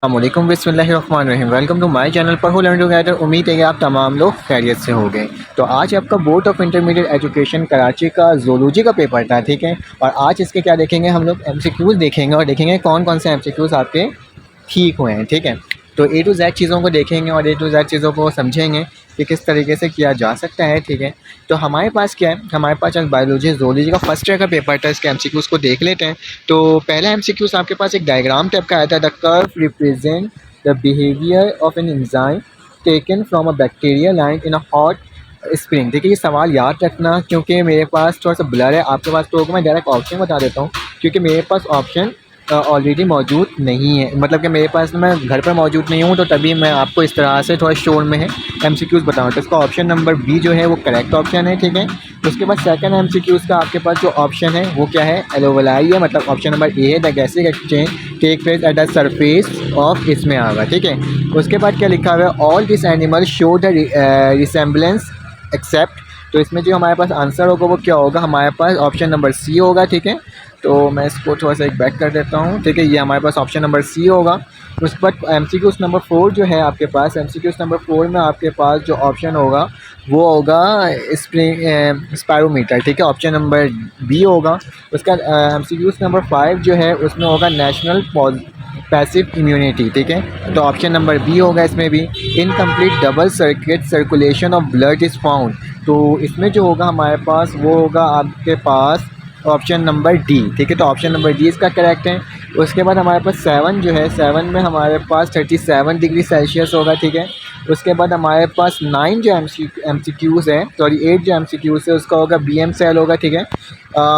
अस्सलामुअलैकुम बिस्मिल्लाहिर्रहमानिर्रहीम। Welcome to my channel पर लर्न टुगेदर। उम्मीद है कि आप तमाम लोग खैरियत से हो गए। तो आज आपका board of intermediate education Karachi का ज़ूलॉजी का पेपर था, ठीक है। और आज इसके क्या देखेंगे, हम लोग एमसीक्यूज़ देखेंगे और देखेंगे कौन कौन से एमसीक्यूज़ आपके ठीक हुए हैं, ठीक है। तो ए टू ज़ेड चीज़ों को देखेंगे और ए टू ज़ेड चीज़ों को समझेंगे कि किस तरीके से किया जा सकता है, ठीक है। तो हमारे पास क्या है, हमारे पास आज बायोलॉजी ज़ूलॉजी का फर्स्ट ईयर का पेपर था। इसके एमसीक्यूज़ को देख लेते हैं। तो पहला एमसीक्यूज़ आपके पास एक डायग्राम टाइप का आया था। The curve represent the behaviour of an enzyme taken from a bacteria line in a hot spring. देखिए ये सवाल याद रखना, क्योंकि मेरे पास थोड़ा सा ब्लर है, आपके पास तो होगा। मैं डायरेक्ट ऑप्शन बता देता हूँ, क्योंकि मेरे पास ऑप्शन ऑलरेडी मौजूद नहीं है। मतलब कि मेरे पास मैं घर पर मौजूद नहीं हूँ, तो तभी मैं आपको इस तरह से थोड़ा शोर में है एमसीक्यूज़ बताऊँ। तो इसका ऑप्शन नंबर बी जो है वो करेक्ट ऑप्शन है, ठीक है। उसके बाद सेकंड एमसीक्यूज़ का आपके पास जो ऑप्शन है वो क्या है, एलोवेलाई है। मतलब ऑप्शन नंबर ए है, the gaseous exchange take place at the surface of, इसमें आएगा, ठीक है। उसके बाद क्या लिखा हुआ है, all this animal show the resemblance except. तो इसमें जो हमारे पास आंसर होगा वो क्या होगा, हमारे पास ऑप्शन नंबर सी होगा, ठीक है। तो मैं इसको थोड़ा सा एक बैक कर देता हूँ, ठीक है। ये हमारे पास ऑप्शन नंबर सी होगा। उसके बाद एमसीक्यूज़ नंबर 4 जो है आपके पास, एमसीक्यूज़ नंबर 4 में आपके पास जो ऑप्शन होगा वो होगा स्प्रिंग स्पायरोमीटर, ठीक है। ऑप्शन नंबर बी होगा। उसका एमसीक्यूज़ नंबर 5 जो है उसमें होगा नेशनल पैसिव इम्यूनिटी, ठीक है। तो ऑप्शन नंबर बी होगा इसमें भी। Incomplete double circuit circulation of blood is found. तो इसमें जो होगा हमारे पास वो होगा आपके पास ऑप्शन नंबर डी, ठीक है। तो ऑप्शन नंबर डी इसका करेक्ट है। उसके बाद हमारे पास 7 जो है, 7 में हमारे पास 37 डिग्री सेल्सियस होगा, ठीक है। उसके बाद हमारे पास 9 जो एमसीक्यूज़ है, सॉरी 8 जो एमसीक्यूज़ है उसका होगा बीएम सेल होगा, ठीक है।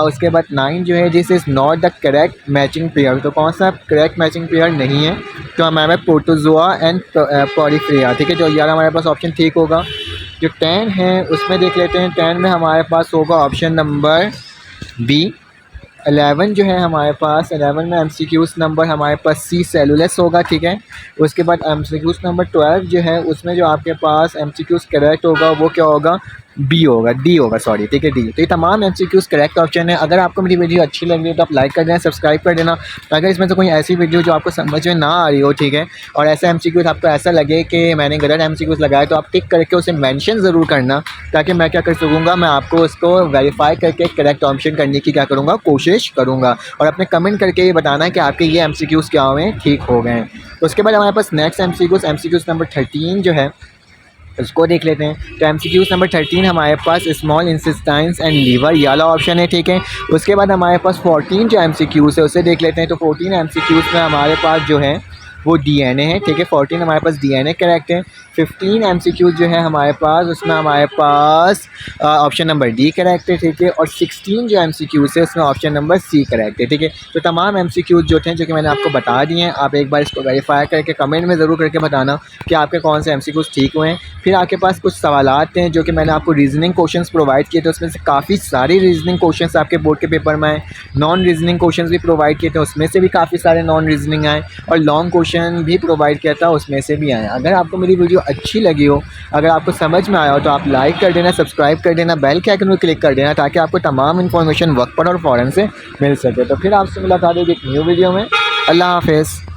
उसके बाद 9 जो है, this is not the correct matching pair. तो कौन सा करेक्ट मैचिंग पेयर नहीं है, तो हमारे पास प्रोटोजोआ एंड पॉलीफ्रिया, ठीक है। जो यार हमारे पास ऑप्शन ठीक होगा। जो 10 है उसमें देख लेते हैं। 10 में हमारे पास होगा ऑप्शन नंबर बी। 11 जो है हमारे पास, 11 में एमसीक्यूज़ नंबर हमारे पास सी सेलुलस होगा, ठीक है। उसके बाद एमसीक्यूज़ नंबर 12 जो है उसमें जो आपके पास एमसीक्यूज़ करेक्ट होगा वो क्या होगा, बी होगा, डी होगा, सॉरी, ठीक है, डी। तो ये तमाम एमसीक्यूज़ करेक्ट ऑप्शन है। अगर आपको मेरी वीडियो अच्छी लग रही है तो आप लाइक कर देना, सब्सक्राइब कर देना। अगर इसमें से कोई ऐसी वीडियो जो आपको समझ में ना आ रही हो, ठीक है, और ऐसा एमसीक्यूज़ आपको ऐसा लगे कि मैंने गलत एमसीक्यूज़ लगाया, तो आप टिक करके उसे मेंशन ज़रूर करना, ताकि मैं क्या कर सकूँगा, मैं आपको उसको वेरीफाई करके करेक्ट ऑप्शन करने की क्या करूँगा, कोशिश करूँगा। और अपने कमेंट करके ये बताना है कि आपके ये एमसीक्यूज़ क्या हुए हैं, ठीक हो गए हैं। उसके बाद हमारे पास नेक्स्ट एमसीक्यूज़ नंबर 13 जो है उसको देख लेते हैं। तो एमसीक्यूज़ नंबर 13 हमारे पास स्मॉल इंटेस्टाइन्स एंड लीवर, ये वाला ऑप्शन है, ठीक है। उसके बाद हमारे पास 14 जो एमसीक्यूज़ है उसे देख लेते हैं। तो 14 एमसीक्यूज़ में हमारे पास जो है वो डीएनए है, ठीक है। 14 हमारे पास डीएनए करेक्ट है। 15 एमसीक्यूज़ जो है हमारे पास, उसमें हमारे पास ऑप्शन नंबर डी करेक्ट है, ठीक है। और 16 जो एमसीक्यूज़ है उसमें ऑप्शन नंबर सी करेक्ट है, ठीक है। तो तमाम एमसीक्यूज़ जो थे, जो कि मैंने आपको बता दिए हैं, आप एक बार इसको वेरीफाई करके कमेंट में ज़रूर करके बताना कि आपके कौन से एमसीक्यूज़ ठीक हुए हैं। फिर आपके पास कुछ सवालात हैं जो कि मैंने आपको रीजनिंग क्वेश्चंस प्रोवाइड किए थे, उसमें से काफ़ी सारे रीजनिंग क्वेश्चंस आपके बोर्ड के पेपर में आए। नॉन रीजनिंग क्वेश्चंस भी प्रोवाइड किए थे, उसमें से भी काफ़ी सारे नॉन रीजनिंग आए, और लॉन्ग क्वेश्चन भी प्रोवाइड किया था, उसमें से भी आए। अगर आपको मेरी वीडियो अच्छी लगी हो, अगर आपको समझ में आया हो, तो आप लाइक कर देना, सब्सक्राइब कर देना, बेल के आइकन पर क्लिक कर देना, ताकि आपको तमाम इन्फॉर्मेशन वक्त पर और फ़ौरन से मिल सके। तो फिर आपसे मुलाकात होगी एक न्यू वीडियो में। अल्लाह हाफ़िज़।